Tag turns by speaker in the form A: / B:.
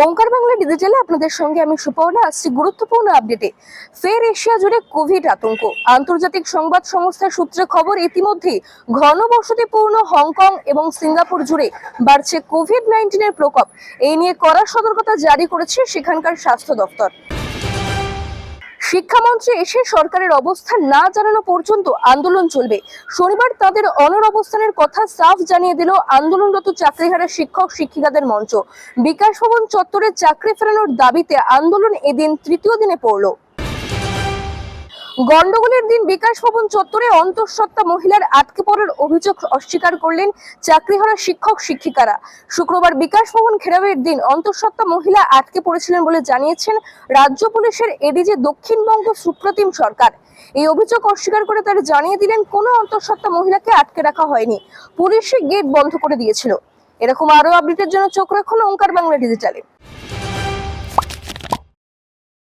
A: ওঙ্কার বাংলা ডিজিটালে আপনাদের সঙ্গে আমি সুপর্ণা আসছি গুরুত্বপূর্ণ আপডেটে। ফের এশিয়া জুড়ে কোভিড আতঙ্ক। আন্তর্জাতিক সংবাদ সংস্থার সূত্রে খবর, ইতিমধ্যে ঘনবসতিপূর্ণ হংকং এবং সিঙ্গাপুর জুড়ে বাড়ছে কোভিড-19 প্রকোপ। এই নিয়ে কড়া সতর্কতা জারি করেছে সেখানকার স্বাস্থ্য দপ্তর। শিক্ষামন্ত্রী এসে সরকারের অবস্থান না জানানো পর্যন্ত আন্দোলন চলবে। শনিবার তাদের অনড় অবস্থানের কথা সাফ জানিয়ে দিল আন্দোলনরত চাকরিহারা শিক্ষক শিক্ষিকাদের মঞ্চ। বিকাশ ভবন চত্বরে চাকরি ফেরানোর দাবিতে আন্দোলন এদিন তৃতীয় দিনে পড়ল। গন্ডগোলের দিন বিকাশ ভবন চত্বরে অন্তঃসত্ত্বা মহিলার আটকে পড়ার অভিযোগ অস্বীকার করলেন চাকরিহারা শিক্ষক শিক্ষিকারা। শুক্রবার বিকাশ ভবন ঘেরাওয়ের দিন অন্তঃসত্ত্বা মহিলা আটকে পড়েছিলেন বলে জানিয়েছেন রাজ্য পুলিশের এডিজি দক্ষিণবঙ্গ সুপ্রতিম সরকার। এই অভিযোগ অস্বীকার করে তারা জানিয়ে দিলেন, কোনো অন্তঃসত্ত্বা মহিলাকে আটকে রাখা হয়নি, পুলিশই গেট বন্ধ করে দিয়েছিল। এরকম আরো আপডেটের জন্য চোখ রাখুন ওঙ্কার বাংলা ডিজিটালে।